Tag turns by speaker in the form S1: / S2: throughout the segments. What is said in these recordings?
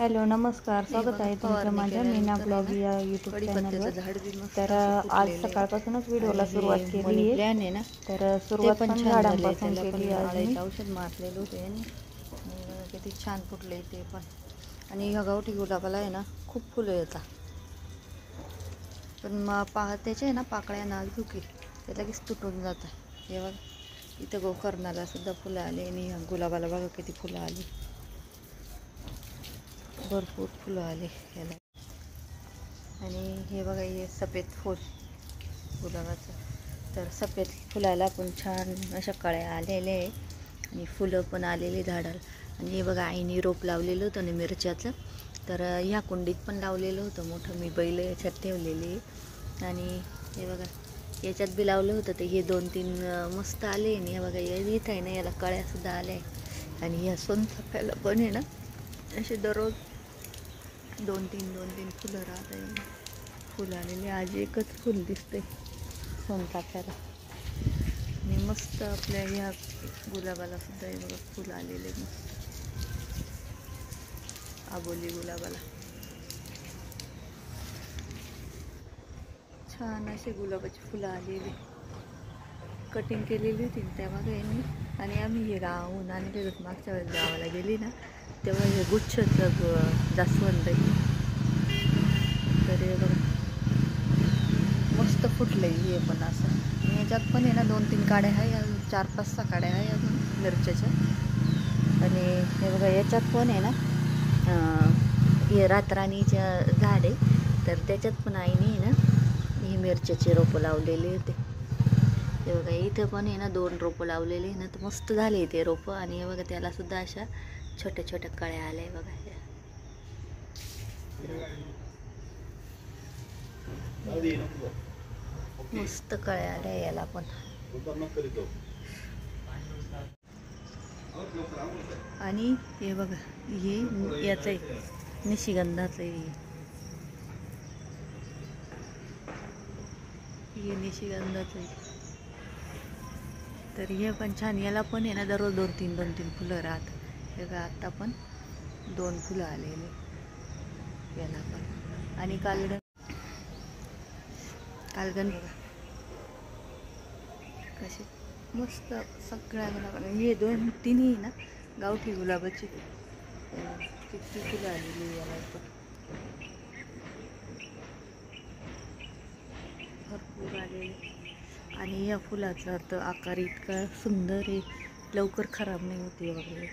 S1: Hello नमस्कार, स्वागत आहे तुमचं माझ्या मीना ब्लॉग या यूट्यूब चॅनलवर. तर आज सकाळपासूनच व्हिडिओला सुरुवात केली आहे ना. तर सुरुवात पण झाडांपासून केली आहे. मी
S2: औषध मारलेलं होतं यांनी, किती छान फुटले ते पण. आणि ह्या गावठी गुलाबाला आहे ना खूप फुलं येतात, पण मग त्याचे आहे ना पाकळ्या नाजूक आहे, ते लगेच तुटून जातं. हे बघा इथं गोकर्णाला सुद्धा फुलं आले आणि ह्या गुलाबाला बघा किती फुलं आली, भरपूर फुलं आले याला. आणि हे बघा हे सफेद फूल गुलाबाचं, तर सफेद फुलाला पण छान अशा कळ्या आलेल्या आहे आणि फुलं पण आलेली झाडाला. आणि हे बघा आईने रोप लावलेलं होतं ना मिरच्याचं, तर ह्या कुंडीत पण लावलेलं होतं मोठं, मी बैल याच्यात ठेवलेली. आणि हे बघा याच्यात बी लावलं होतं, तर हे 2-3 मस्त आले. आणि हे बघा इथं आहे ना याला कळ्यासुद्धा आल्या. आणि ह्या सोनचाफ्याला पण आहे ना असे दररोज 2-3 फुलं राहत आहे, फुलं आलेले. आज एकच फुल दिसते सोनचाफ्याला. आणि मस्त आपल्या ह्या गुलाबाला सुद्धा हे बघा फुलं आलेले मस्त, आबोली गुलाबाला छान असे गुलाबाची फुलं आलेली. कटिंग केलेली होती त्यामध्ये यांनी. आणि आम्ही हे गावाहून आणले होते मागच्या वेळेस, गावाला गेली ना तेव्हा हे गुच्छचं जास्वंद आहे. तर हे बघा मस्त फुटलं हे पण असं. आणि याच्यात पण आहे ना 2-3 काड्या आहे, 4-5-6 काड्या आहे अजून मिरच्याच्या. आणि हे बघा याच्यात पण आहे ना हे रातराणीचं झाड आहे, तर त्याच्यात पण आईने आहे ना ही मिरच्याचे रोपं लावलेले होते. हे बघा इथं पण आहे ना 2 रोपं लावलेली ना, तर मस्त झाले ते रोपं. आणि हे बघा त्याला सुद्धा अशा छोट्या छोट्या कळ्या आल्या बघा. मस्त कळ्या आल्या याला पण. आणि हे बघा हे याचं आहे निशिगंधाचं आहे, हे निशिगंधाचं आहे. तर हे पण छान, याला पण आहे ना दररोज 2-3 फुलं राहत. हे बघा आत्ता पण 2 फुलं आलेले याला पण. आणि कालगण कसे मस्त सगळ्या गुलाबाला, हे 2-3 ना गावठी गुलाबाची किती फुलं आलेली याला पण, भरपूर आलेले. आणि या फुलाचा तर आकार इतका सुंदर आहे, लवकर खराब नाही होते वगैरे,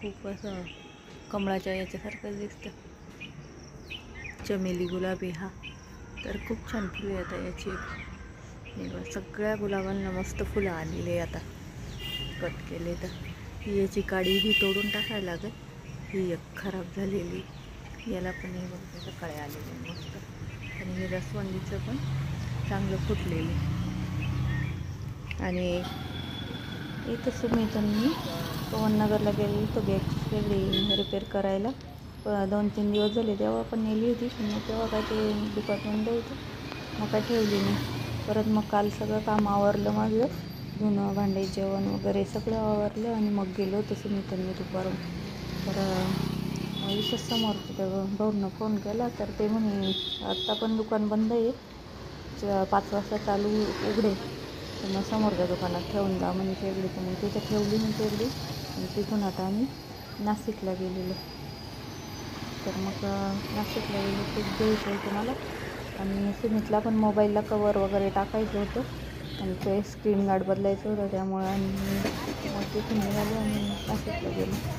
S2: खूप असं कमळाच्या याच्यासारखं दिसतं. चमेली गुलाबी हा, तर खूप छान फुलं येतात याची. सगळ्या गुलाबांना मस्त फुलं आलेली आहे. आता कट केले तर याची काडी ही तोडून टाकायला लागेल, ही एक खराब झालेली. याला पण हे बघ कळ्या आलेले मस्त. आणि हे जास्वंदीचं पण चांगलं फुटलेले. आणि इथं सुमितांनी पवननगरला गेली तर बॅग वेगळी रिपेअर करायला 2-3 दिवस झाले, तेव्हा पण नेली होती. मग तेव्हा काय ते दुकान बंद होतं, मग काय ठेवली नाही. परत मग काल सगळं काम आवरलं माझं, धुणं भांडे जेवण वगैरे सगळं आवरलं. आणि मग गेलो होतं सुमितांनी दुपारून. तर इथंच समोर त्या भाऊंना फोन केला, तर ते म्हणे आत्ता पण दुकान बंद आहे, 5 वाजता चालू उघडे, तर मग समोरच्या दुकानात ठेवून जा म्हणजे शेगडी. तर मग तिथं ठेवली मी शेगडी. आणि तिथून आता आम्ही नाशिकला गेलेलो. तर मग नाशिकला गेलो, ते घ्यायचं होतं मला. आणि सुमितला पण मोबाईलला कवर वगैरे टाकायचं होतं आणि ते स्क्रीन गार्ड बदलायचं होतं, त्यामुळं आणि मग तिथून निघालो आणि नाशिकला गेलो.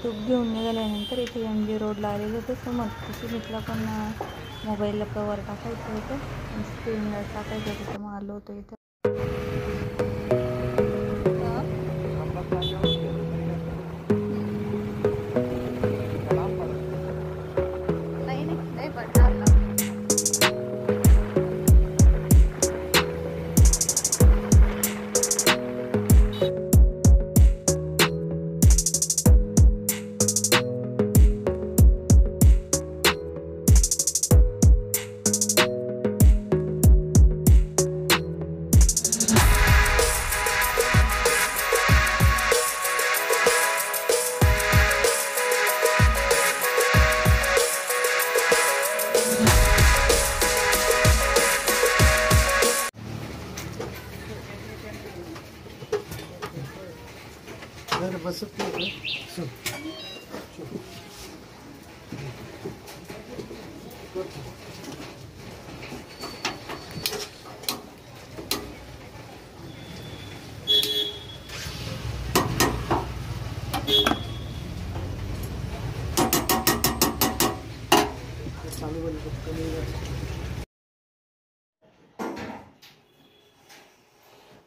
S2: तूप घेऊन निघाल्यानंतर इथे MG रोडला आलेलं होतं. समोर सुमितला पण मोबाईलला कवर टाकायचं होतं आणि स्क्रीन गार्ड टाकायचं होतं, तर मग आलो होतो इथं.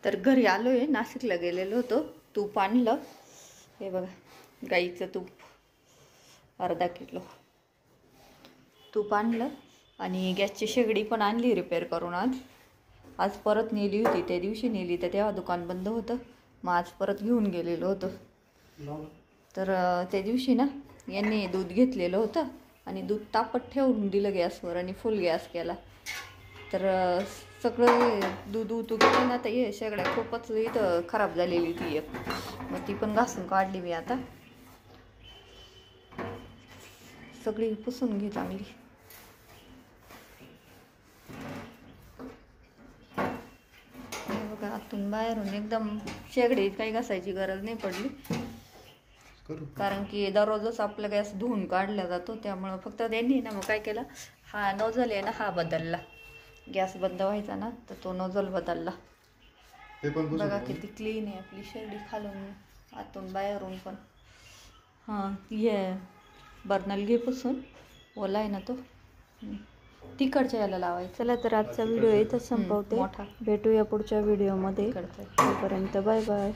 S2: तर घरी आलोय, नाशिकला गेलेलो होतो, तूप आणलं, हे बघा गाईचं तूप अर्धा किलो तूप आणलं आणि गॅसची शेगडी पण आणली रिपेअर करून. आज परत नेली होती, त्या दिवशी नेली तर तेव्हा दुकान बंद होतं, मग आज परत घेऊन गेलेलो होतो. तर त्या दिवशी ना यांनी दूध घेतलेलं होतं आणि दूध तापत ठेवून दिलं गॅसवर आणि फुल गॅस केला. तर सगळं दूध उतू गेलं ना, तर हे शेगड्या खूपच इथं खराब झालेली ती एक, मग ती पण घासून काढली मी. आता सगळी पुसून घे चांगली. बघा आतून बाहेरून एकदम शेगडीत काही घासायची गरज नाही पडली, कारण की दररोजच आपला गॅस धुवून काढला जातो. त्यामुळं फक्त त्यांनी ना मग काय केलं, हा नोझल आहे ना हा बदलला. गॅस बंद व्हायचा ना तर तो नोझल बदलला. बघा किती क्लीन आहे आपली शेगडी, खालून आतून बाहेरून पण. हां ये बर्नल घे पुसून, ओला आहे ना तो, तिकडच्या याला लावायचं.
S1: चला तर आजचा व्हिडिओ इथंच संपवते,
S2: मोठा.
S1: भेटूया पुढच्या व्हिडिओमध्ये. तोपर्यंत बाय बाय.